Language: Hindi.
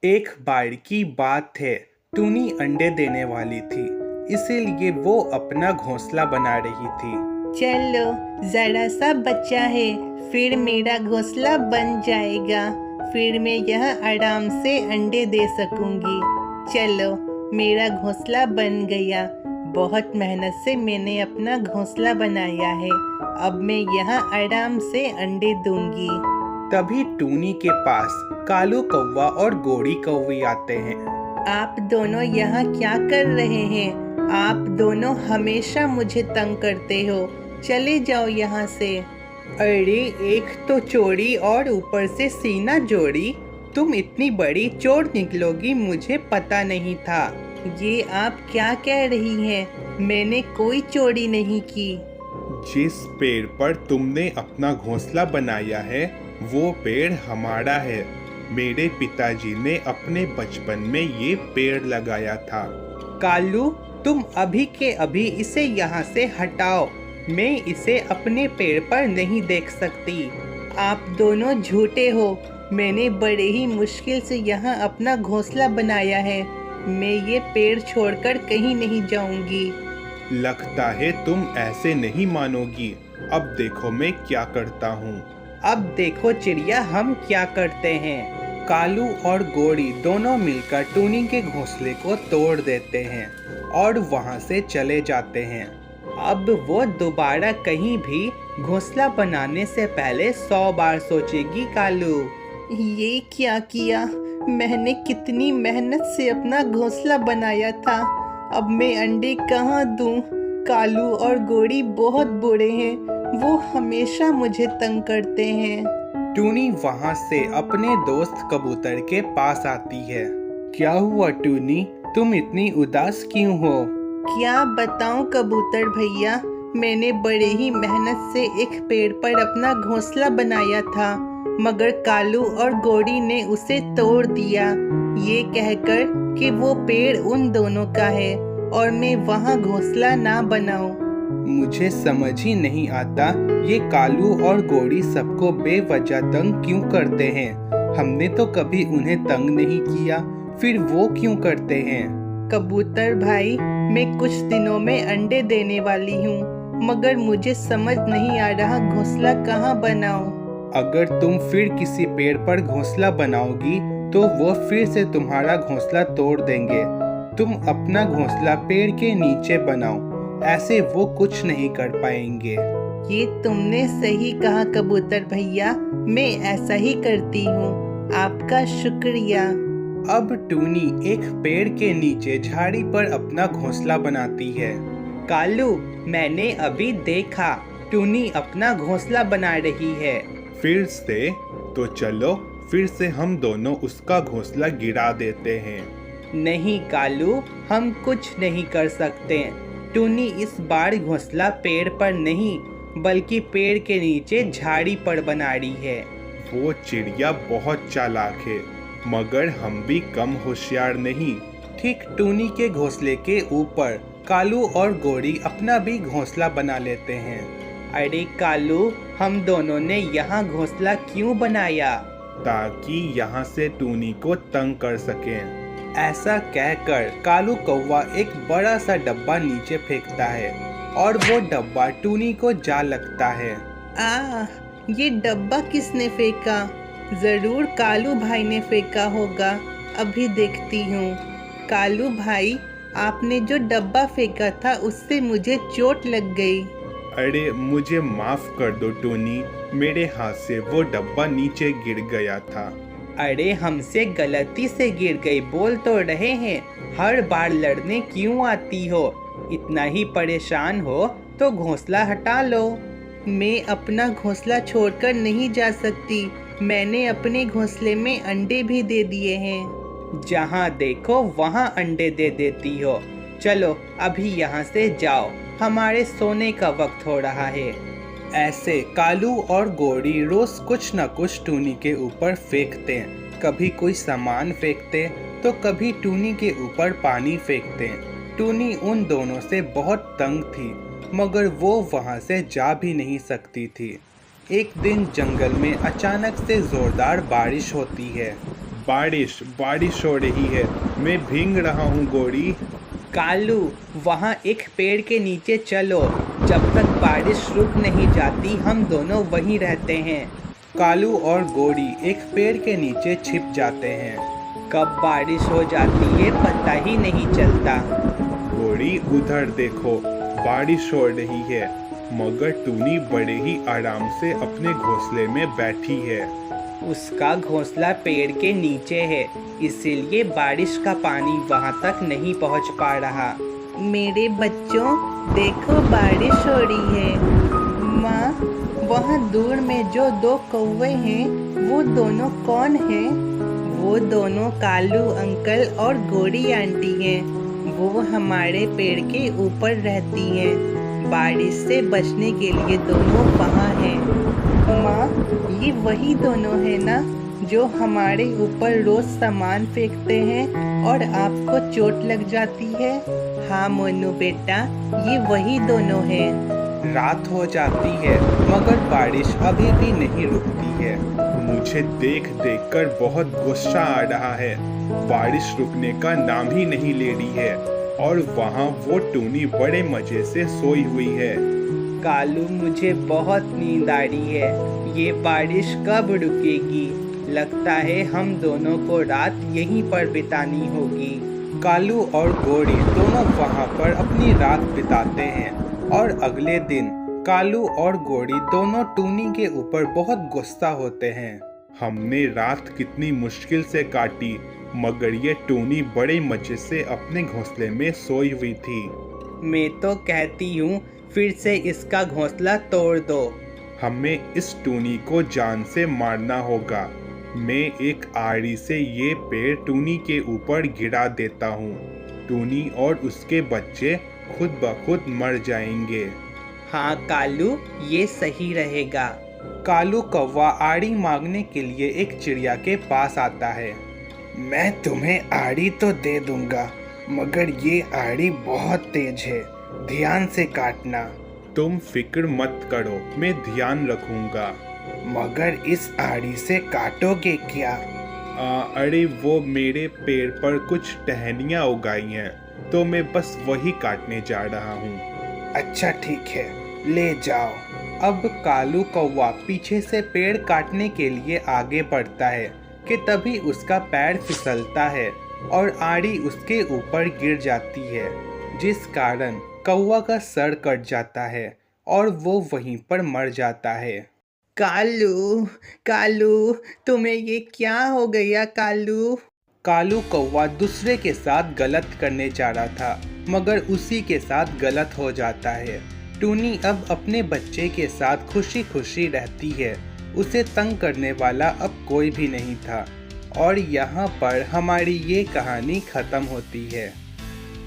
एक बार की बात है। टूनी अंडे देने वाली थी, इसीलिए वो अपना घोंसला बना रही थी। चलो, जरा सा बच्चा है, फिर मेरा घोंसला बन जाएगा। फिर मैं यहाँ आराम से अंडे दे सकूंगी। चलो, मेरा घोंसला बन गया। बहुत मेहनत से मैंने अपना घोंसला बनाया है। अब मैं यहाँ आराम से अंडे दूंगी। तभी टूनी के पास कालू कौवा और गोरी कौवी आते हैं। आप दोनों यहाँ क्या कर रहे हैं? आप दोनों हमेशा मुझे तंग करते हो। चले जाओ यहाँ से। अरे, एक तो चोरी और ऊपर से सीना जोड़ी। तुम इतनी बड़ी चोर निकलोगी, मुझे पता नहीं था। ये आप क्या कह रही हैं? मैंने कोई चोरी नहीं की। जिस पेड़ पर तुमने अपना घोंसला बनाया है वो पेड़ हमारा है। मेरे पिताजी ने अपने बचपन में ये पेड़ लगाया था। कालू, तुम अभी के अभी इसे यहाँ से हटाओ। मैं इसे अपने पेड़ पर नहीं देख सकती। आप दोनों झूठे हो। मैंने बड़े ही मुश्किल से यहाँ अपना घोंसला बनाया है। मैं ये पेड़ छोड़कर कहीं नहीं जाऊंगी। लगता है तुम ऐसे नहीं मानोगी। अब देखो मैं क्या करता हूँ। अब देखो चिड़िया, हम क्या करते हैं। कालू और गोरी दोनों मिलकर टूनी के घोंसले को तोड़ देते हैं और वहां से चले जाते हैं। अब वो दोबारा कहीं भी घोंसला बनाने से पहले 100 बार सोचेगी। कालू, ये क्या किया? मैंने कितनी मेहनत से अपना घोंसला बनाया था। अब मैं अंडे कहाँ दूँ? कालू और गोरी बहुत बुरे हैं। वो हमेशा मुझे तंग करते हैं। टूनी वहां से अपने दोस्त कबूतर के पास आती है। क्या हुआ टूनी, तुम इतनी उदास क्यों हो? क्या बताऊं कबूतर भैया, मैंने बड़े ही मेहनत से एक पेड़ पर अपना घोंसला बनाया था, मगर कालू और गोरी ने उसे तोड़ दिया, ये कहकर कि वो पेड़ उन दोनों का है और मैं वहाँ घोंसला ना बनाऊं। मुझे समझ ही नहीं आता, ये कालू और गोरी सबको बेवजह तंग क्यों करते हैं। हमने तो कभी उन्हें तंग नहीं किया, फिर वो क्यों करते हैं? कबूतर भाई, मैं कुछ दिनों में अंडे देने वाली हूँ, मगर मुझे समझ नहीं आ रहा घोंसला कहाँ बनाऊं। अगर तुम फिर किसी पेड़ पर घोंसला बनाओगी तो वो फिर से तुम्हारा घोंसला तोड़ देंगे। तुम अपना घोंसला पेड़ के नीचे बनाओ, ऐसे वो कुछ नहीं कर पाएंगे। ये तुमने सही कहा कबूतर भैया, मैं ऐसा ही करती हूँ। आपका शुक्रिया। अब टूनी एक पेड़ के नीचे झाड़ी पर अपना घोंसला बनाती है। कालू, मैंने अभी देखा, टूनी अपना घोंसला बना रही है। फिर से? तो चलो फिर से हम दोनों उसका घोंसला गिरा देते हैं। नहीं कालू, हम कुछ नहीं कर सकते। टूनी इस बार घोंसला पेड़ पर नहीं बल्कि पेड़ के नीचे झाड़ी पर बना रही है। वो चिड़िया बहुत चालाक है, मगर हम भी कम होशियार नहीं। ठीक टूनी के घोंसले के ऊपर कालू और गोरी अपना भी घोंसला बना लेते हैं। अरे कालू, हम दोनों ने यहाँ घोंसला क्यों बनाया? ताकि यहाँ से टूनी को तंग कर सकें। ऐसा कहकर कालू कौवा एक बड़ा सा डब्बा नीचे फेंकता है और वो डब्बा टूनी को जा लगता है। ये डब्बा किसने फेंका? जरूर कालू भाई ने फेंका होगा। अभी देखती हूँ। कालू भाई, आपने जो डब्बा फेंका था उससे मुझे चोट लग गई। अरे मुझे माफ कर दो टूनी, मेरे हाथ से वो डब्बा नीचे गिर गया था। अरे हमसे गलती से गिर गई बोल तो रहे हैं, हर बार लड़ने क्यों आती हो? इतना ही परेशान हो तो घोंसला हटा लो। मैं अपना घोंसला छोड़कर नहीं जा सकती। मैंने अपने घोंसले में अंडे भी दे दिए हैं। जहाँ देखो वहाँ अंडे दे देती हो। चलो अभी यहाँ से जाओ, हमारे सोने का वक्त हो रहा है। ऐसे कालू और गोरी रोज कुछ न कुछ टूनी के ऊपर फेंकते हैं। कभी कोई सामान फेंकते तो कभी टूनी के ऊपर पानी फेंकते। टूनी उन दोनों से बहुत तंग थी, मगर वो वहाँ से जा भी नहीं सकती थी। एक दिन जंगल में अचानक से जोरदार बारिश होती है। बारिश बारिश हो रही है, मैं भीग रहा हूँ गोरी। कालू, वहाँ एक पेड़ के नीचे चलो, जब तक बारिश रुक नहीं जाती हम दोनों वहीं रहते हैं। कालू और गोरी एक पेड़ के नीचे छिप जाते हैं। कब बारिश हो जाती है पता ही नहीं चलता। गोरी उधर देखो, बारिश हो रही है, मगर टूनी बड़े ही आराम से अपने घोंसले में बैठी है। उसका घोंसला पेड़ के नीचे है, इसीलिए बारिश का पानी वहाँ तक नहीं पहुँच पा रहा। मेरे बच्चों, देखो बारिश हो रही है। माँ, वहाँ दूर में जो दो कौवे हैं वो दोनों कौन हैं? वो दोनों कालू अंकल और गोरी आंटी हैं। वो हमारे पेड़ के ऊपर रहती हैं। बारिश से बचने के लिए दोनों वहाँ हैं। माँ, ये वही दोनों हैं ना जो हमारे ऊपर रोज सामान फेंकते हैं और आपको चोट लग जाती है? हाँ मोनू बेटा, ये वही दोनों हैं। रात हो जाती है मगर बारिश अभी भी नहीं रुकती है। मुझे देख देख कर बहुत गुस्सा आ रहा है। बारिश रुकने का नाम ही नहीं ले रही है और वहाँ वो टूनी बड़े मजे से सोई हुई है। कालू, मुझे बहुत नींद आ रही है। ये बारिश कब रुकेगी? लगता है हम दोनों को रात यहीं पर बितानी होगी। कालू और गोरी दोनों वहाँ पर अपनी रात बिताते हैं और अगले दिन कालू और गोरी दोनों टूनी के ऊपर बहुत गुस्सा होते हैं। हमने रात कितनी मुश्किल से काटी, मगर ये टूनी बड़े मजे से अपने घोंसले में सोई हुई थी। मैं तो कहती हूँ फिर से इसका घोंसला तोड़ दो। हमें इस टूनी को जान से मारना होगा। मैं एक आरी से ये पेड़ टूनी के ऊपर गिरा देता हूँ। टूनी और उसके बच्चे खुद ब खुद मर जाएंगे। हाँ कालू, ये सही रहेगा। कालू कौवा आड़ी मांगने के लिए एक चिड़िया के पास आता है। मैं तुम्हें आड़ी तो दे दूंगा, मगर ये आड़ी बहुत तेज है, ध्यान से काटना। तुम फिक्र मत करो, मैं ध्यान रखूंगा। मगर इस आड़ी से काटोगे क्या? अरे वो मेरे पेड़ पर कुछ टहनियाँ उगाई हैं, तो मैं बस वही काटने जा रहा हूँ। अच्छा ठीक है, ले जाओ। अब कालू कौवा पीछे से पेड़ काटने के लिए आगे बढ़ता है कि तभी उसका पैर फिसलता है और आड़ी उसके ऊपर गिर जाती है, जिस कारण कौवा का सर कट जाता है और वो वहीं पर मर जाता है। कालू, कालू, तुम्हें ये क्या हो गया कालू? कालू कौवा दूसरे के साथ गलत करने जा रहा था, मगर उसी के साथ गलत हो जाता है। टूनी अब अपने बच्चे के साथ खुशी खुशी रहती है। उसे तंग करने वाला अब कोई भी नहीं था। और यहाँ पर हमारी ये कहानी ख़त्म होती है।